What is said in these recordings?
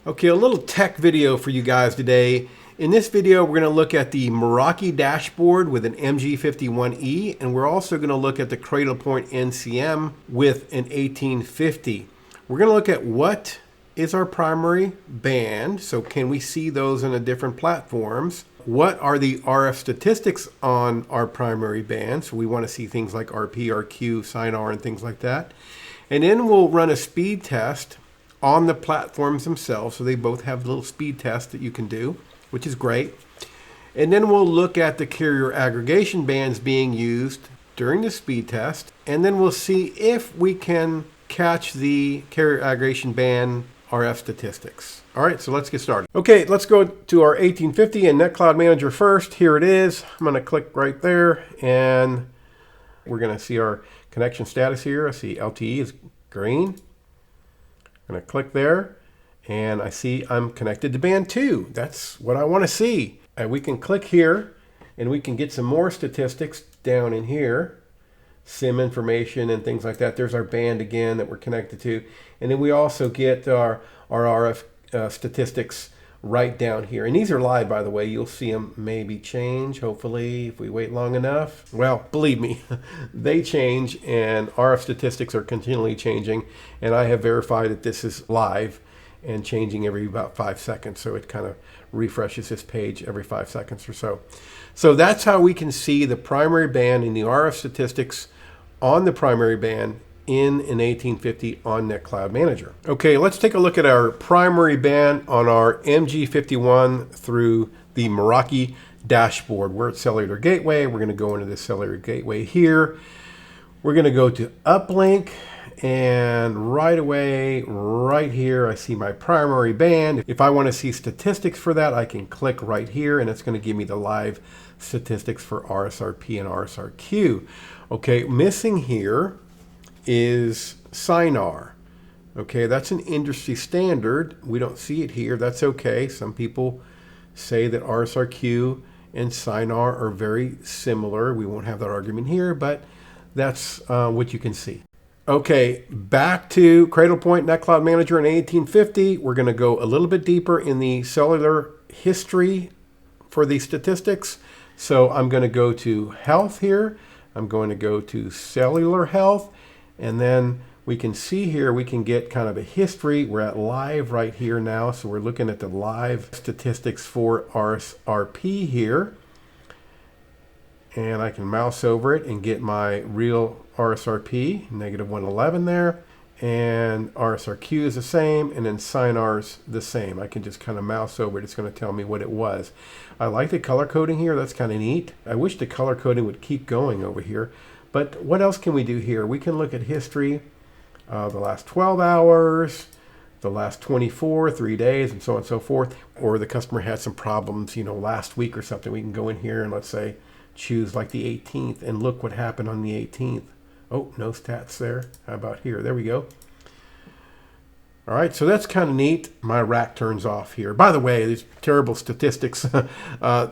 Okay, a little tech video for you guys today. In this video, we're going to look at the Meraki dashboard with an MG51E, and we're also going to look at the Cradlepoint NCM with an 1850. We're going to look at what is our primary band, so can we see those in the different platforms? What are the RF statistics on our primary band? So we want to see things like RP, RQ, SINR, and things like that. And then we'll run a speed test on the platforms themselves, so they both have little speed tests that you can do, which is great. And then we'll look at the carrier aggregation bands being used during the speed test, and then we'll see if we can catch the carrier aggregation band RF statistics. All right, so let's get started. Okay, let's go to our 1850 and NetCloud Manager first. Here it is. I'm going to click right there, and we're going to see our connection status here. I see LTE is green. I'm going to click there, and I see I'm connected to band 2. That's what I want to see. And we can click here, and we can get some more statistics down in here. SIM information and things like that. There's our band again that we're connected to. And then we also get our RF statistics right down here. And these are live, by the way. You'll see them maybe change, hopefully, if we wait long enough. Well, believe me, they change, and RF statistics are continually changing. And I have verified that this is live and changing every about 5 seconds. So it kind of refreshes this page every 5 seconds or so. So that's how we can see the primary band and the RF statistics on the primary band in an 1850 on NetCloud Manager. Okay, let's take a look at our primary band on our MG51 through the Meraki dashboard. We're at Cellular Gateway. We're going to go into the Cellular Gateway here. We're going to go to Uplink, and right away, right here, I see my primary band. If I want to see statistics for that, I can click right here, and it's going to give me the live statistics for RSRP and RSRQ. Okay, missing here is SINR. Okay, that's an industry standard. We don't see it here. That's okay. Some people say that RSRQ and SINR are very similar. We won't have that argument here, but that's what you can see. Okay, back to Cradlepoint NetCloud Manager in 1850. We're going to go a little bit deeper in the cellular history for the statistics. So I'm going to go to Health here. I'm going to go to Cellular Health. And then we can see here, we can get kind of a history. We're at live right here now. So we're looking at the live statistics for RSRP here. And I can mouse over it and get my real RSRP, negative 111 there. And RSRQ is the same, and then SINR's the same. I can just kind of mouse over it. It's going to tell me what it was. I like the color coding here. That's kind of neat. I wish the color coding would keep going over here. But what else can we do here? We can look at history, the last 12 hours, the last 24, 3 days, and so on and so forth. Or the customer had some problems, last week or something. We can go in here and let's say choose like the 18th and look what happened on the 18th. Oh, no stats there. How about here? There we go. All right, so that's kind of neat. My rack turns off here. By the way, these terrible statistics.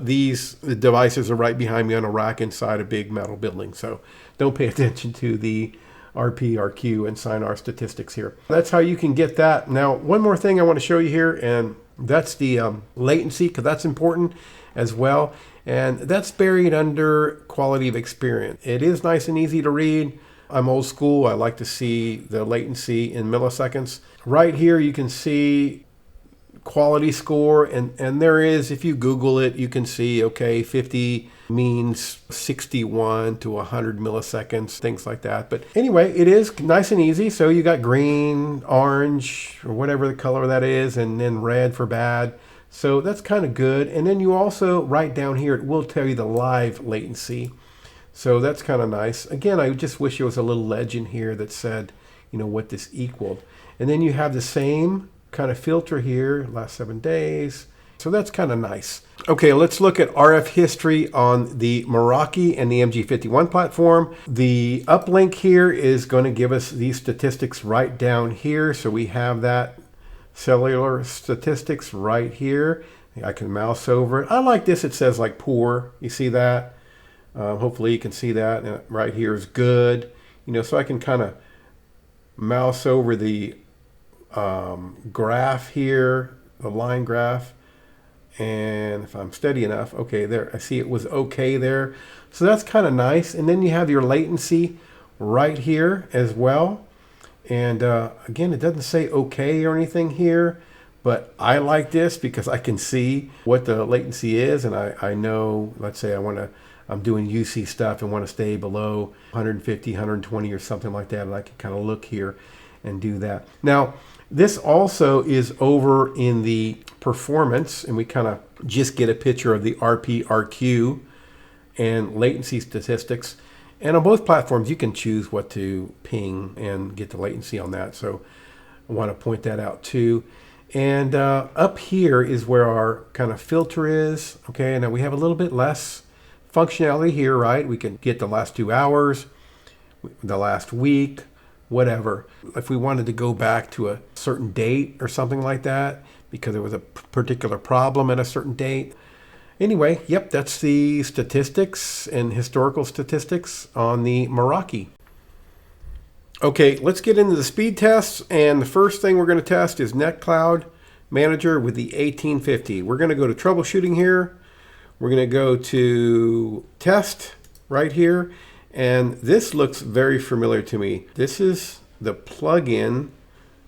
These devices are right behind me on a rack inside a big metal building. So don't pay attention to the RP, RQ, and SINR statistics here. That's how you can get that. Now, one more thing I want to show you here, and that's the latency, because that's important as well. And that's buried under quality of experience. It is nice and easy to read. I'm old school. I like to see the latency in milliseconds. Right here you can see quality score, and there is, if you Google it, you can see, okay, 50 means 61 to 100 milliseconds, things like that. But anyway, it is nice and easy. So you got green, orange, or whatever the color that is, and then red for bad. So that's kind of good. And then you also, right down here, it will tell you the live latency. So that's kind of nice. Again, I just wish there was a little legend here that said, what this equaled. And then you have the same kind of filter here, last 7 days. So that's kind of nice. Okay, let's look at RF history on the Meraki and the MG51 platform. The uplink here is going to give us these statistics right down here. So we have that cellular statistics right here. I can mouse over it. I like this. It says like poor. You see that? Hopefully you can see that. And right here is good. So I can kind of mouse over the graph here the line graph. And if I'm steady enough, okay, there, I see it was okay there. So that's kind of nice. And then you have your latency right here as well. And again, it doesn't say okay or anything here, but I like this because I can see what the latency is. And I know, let's say I'm doing UC stuff and want to stay below 150, 120 or something like that. And I can kind of look here and do that. Now, this also is over in the performance, and we kind of just get a picture of the RPRQ and latency statistics. And on both platforms, you can choose what to ping and get the latency on that. So I want to point that out too. And up here is where our kind of filter is. Okay, now we have a little bit less functionality here, right? We can get the last 2 hours, the last week, whatever. If we wanted to go back to a certain date or something like that, because there was a particular problem at a certain date. Anyway, yep, that's the statistics and historical statistics on the Meraki. Okay, let's get into the speed tests. And the first thing we're going to test is NetCloud Manager with the 1850. We're going to go to Troubleshooting here. We're going to go to Test right here. And this looks very familiar to me. This is the plugin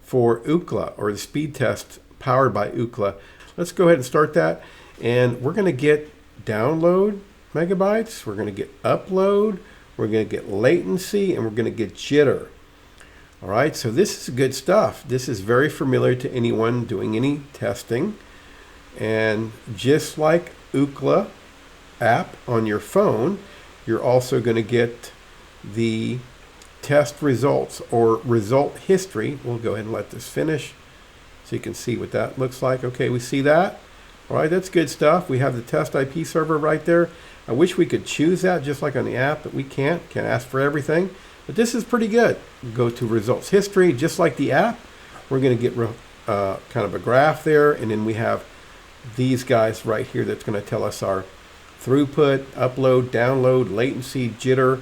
for Ookla, or the speed test powered by Ookla. Let's go ahead and start that. And we're going to get download megabytes. We're going to get upload. We're going to get latency, and we're going to get jitter. All right, so this is good stuff. This is very familiar to anyone doing any testing. And just like Ookla app on your phone, you're also going to get the test results or result history. We'll go ahead and let this finish so you can see what that looks like. Okay, we see that. All right, that's good stuff. We have the test IP server right there. I wish we could choose that just like on the app, but we can't ask for everything. But this is pretty good. Go to results history, just like the app. We're going to get kind of a graph there, and then we have these guys right here that's going to tell us our throughput, upload, download, latency, jitter.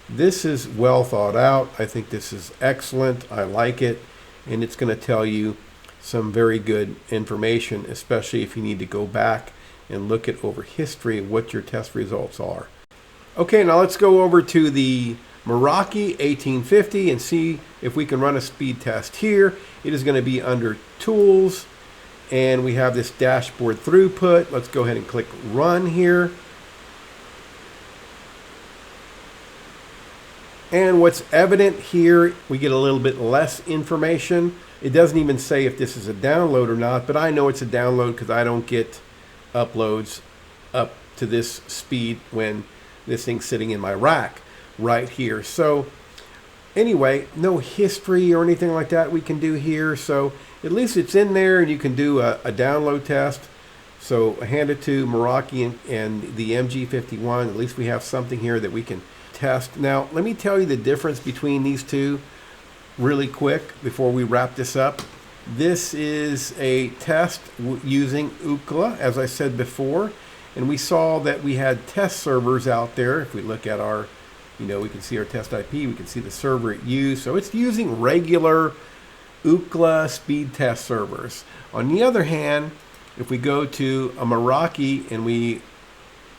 This is well thought out. I think this is excellent. I like it. And it's going to tell you some very good information, especially if you need to go back and look at over history what your test results are. Okay, now let's go over to the Meraki 1850 and see if we can run a speed test here. It is going to be under Tools, and we have this dashboard throughput. Let's go ahead and click Run here. And what's evident here, we get a little bit less information. It doesn't even say if this is a download or not, but I know it's a download because I don't get uploads up to this speed when this thing's sitting in my rack right here. So anyway, no history or anything like that we can do here. So at least it's in there and you can do a download test. So hand it to Meraki and the MG51. At least we have something here that we can test. Now, let me tell you the difference between these two really quick before we wrap this up. This is a test using Ookla, as I said before, and we saw that we had test servers out there. If we look at our, we can see our test IP, we can see the server it used. So it's using regular Ookla speed test servers. On the other hand, if we go to a Meraki and we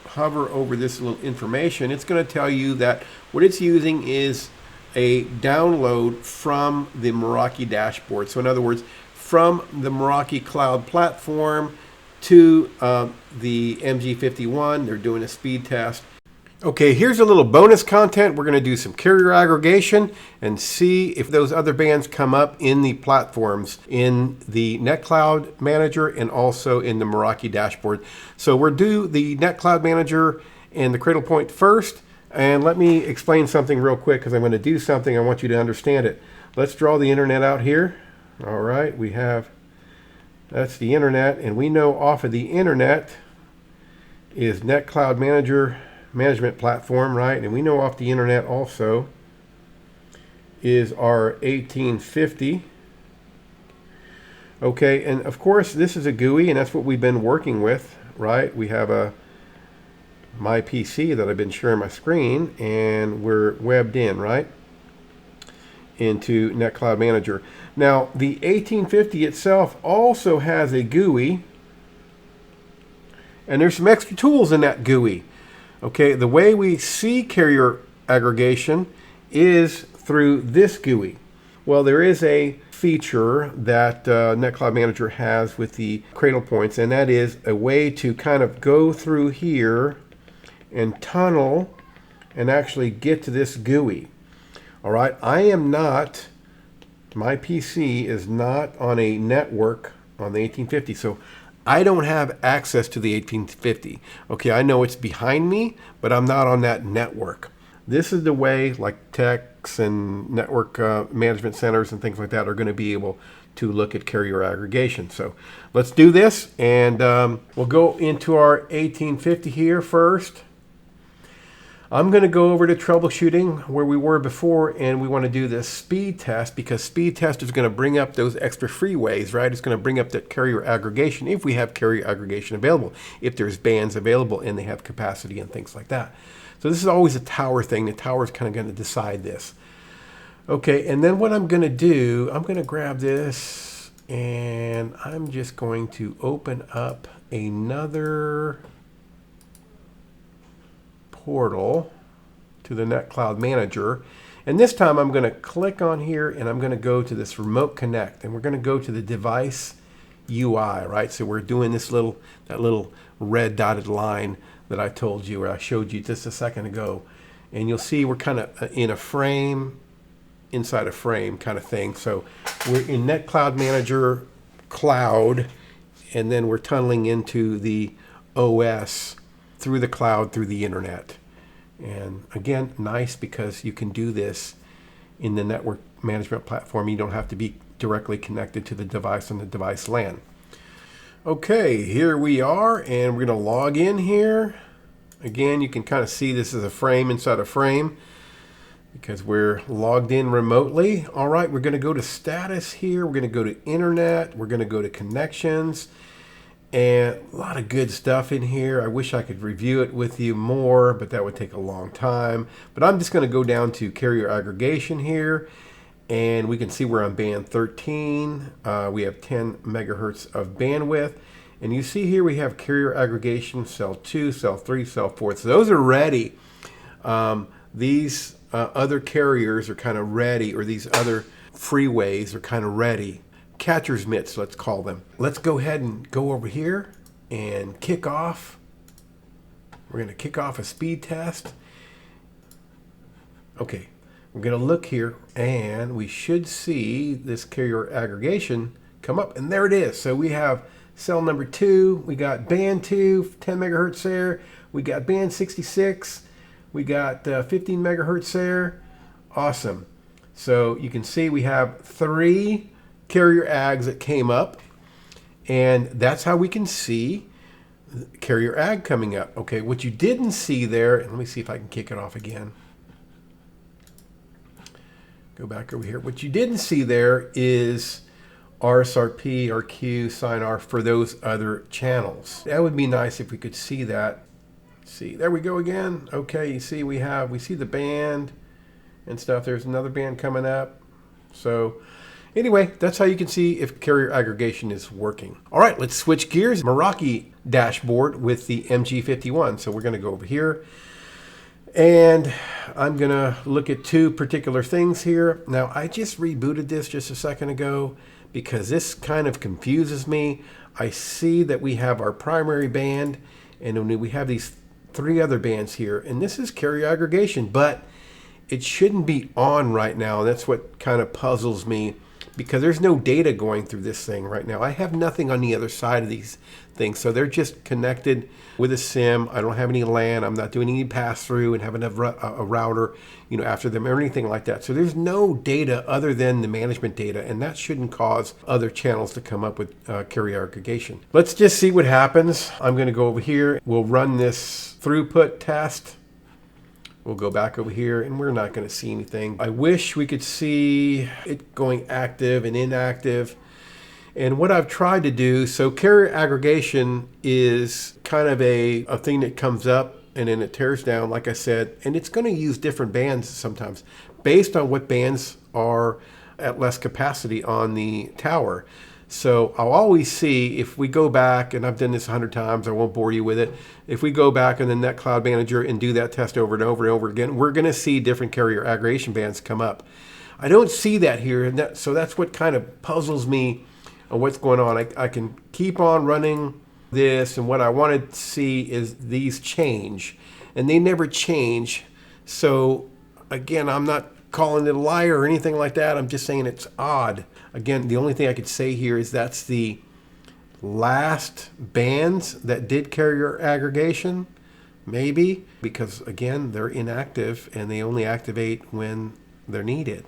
hover over this little information, it's going to tell you that what it's using is a download from the Meraki dashboard. So in other words, from the Meraki cloud platform to the MG51, they're doing a speed test. Okay, here's a little bonus content. We're going to do some carrier aggregation and see if those other bands come up in the platforms in the NetCloud Manager and also in the Meraki dashboard. So we'll do the NetCloud Manager and the Cradle Point first. And let me explain something real quick because I'm going to do something. I want you to understand it. Let's draw the internet out here. All right, that's the internet. And we know off of the internet is NetCloud Manager management platform, right? And we know off the internet also is our 1850. Okay, and of course this is a GUI, and that's what we've been working with, right? We have my PC that I've been sharing my screen, and we're webbed in, right? into NetCloud Manager. Now, the 1850 itself also has a GUI, and there's some extra tools in that GUI. Okay, the way we see carrier aggregation is through this GUI. Well, there is a feature that NetCloud Manager has with the cradle points, and that is a way to kind of go through here and tunnel and actually get to this GUI. All right, my PC is not on a network on the 1850, so I don't have access to the 1850. Okay, I know it's behind me, but I'm not on that network. This is the way like techs and network management centers and things like that are going to be able to look at carrier aggregation. So let's do this, and we'll go into our 1850 here first. I'm going to go over to troubleshooting where we were before, and we want to do this speed test, because speed test is going to bring up those extra freeways, right? It's going to bring up that carrier aggregation if we have carrier aggregation available, if there's bands available and they have capacity and things like that. So this is always a tower thing. The tower is kind of going to decide this. Okay, and then what I'm going to do, I'm going to grab this, and I'm just going to open up another portal to the NetCloud Manager, and this time I'm going to click on here and I'm going to go to this remote connect, and we're going to go to the device UI, right? So we're doing this that little red dotted line that I told you, or I showed you just a second ago, and you'll see we're kind of in a frame inside a frame kind of thing. So we're in NetCloud Manager Cloud, and then we're tunneling into the OS through the cloud, through the internet. And again, nice because you can do this in the network management platform. You don't have to be directly connected to the device on the device LAN. Okay, here we are, and we're going to log in here. Again, you can kind of see this is a frame inside a frame because we're logged in remotely. All right, we're going to go to status here. We're going to go to internet. We're going to go to connections. And a lot of good stuff in here. I wish I could review it with you more, but that would take a long time. But I'm just going to go down to carrier aggregation here, and we can see we're on band 13. We have 10 megahertz of bandwidth. And you see here we have carrier aggregation, cell 2, cell 3, cell 4. So those are ready. These other carriers are kind of ready, or these other freeways are kind of ready. Catcher's mitts, let's call them. Let's go ahead and go over here and kick off. We're going to kick off a speed test. Okay, we're going to look here, and we should see this carrier aggregation come up, and there it is. So we have cell number 2, we got band 2, 10 megahertz there, we got band 66, we got 15 megahertz there. Awesome. So you can see we have 3 carrier ags that came up, and that's how we can see carrier ag coming up. Okay, what you didn't see there, and let me see if I can kick it off again. Go back over here. What you didn't see there is RSRP, RQ, SINR for those other channels. That would be nice if we could see that. See, there we go again. Okay, you see we see the band and stuff. There's another band coming up. So anyway, that's how you can see if carrier aggregation is working. All right, let's switch gears. Meraki dashboard with the MG51. So we're going to go over here, and I'm going to look at 2 particular things here. Now, I just rebooted this just a second ago because this kind of confuses me. I see that we have our primary band, and then we have these 3 other bands here, and this is carrier aggregation, but it shouldn't be on right now. That's what kind of puzzles me, because there's no data going through this thing right now. I have nothing on the other side of these things, so they're just connected with a SIM. I don't have any LAN. I'm not doing any pass-through and having a router, after them or anything like that. So there's no data other than the management data, and that shouldn't cause other channels to come up with carrier aggregation. Let's just see what happens. I'm going to go over here. We'll run this throughput test. We'll go back over here, and we're not going to see anything. I wish we could see it going active and inactive. And what I've tried to do, so carrier aggregation is kind of a thing that comes up and then it tears down, like I said, and it's going to use different bands sometimes based on what bands are at less capacity on the tower. So I'll always see, if we go back, and I've done this 100 times, I won't bore you with it. If we go back in the Net Cloud Manager and do that test over and over and over again, we're going to see different carrier aggregation bands come up. I don't see that here, and so that's what kind of puzzles me on what's going on. I can keep on running this, and what I want to see is these change, and they never change. So again, I'm not calling it a liar or anything like that. I'm just saying it's odd. Again, the only thing I could say here is that's the last bands that did carrier aggregation, maybe, because again, they're inactive and they only activate when they're needed.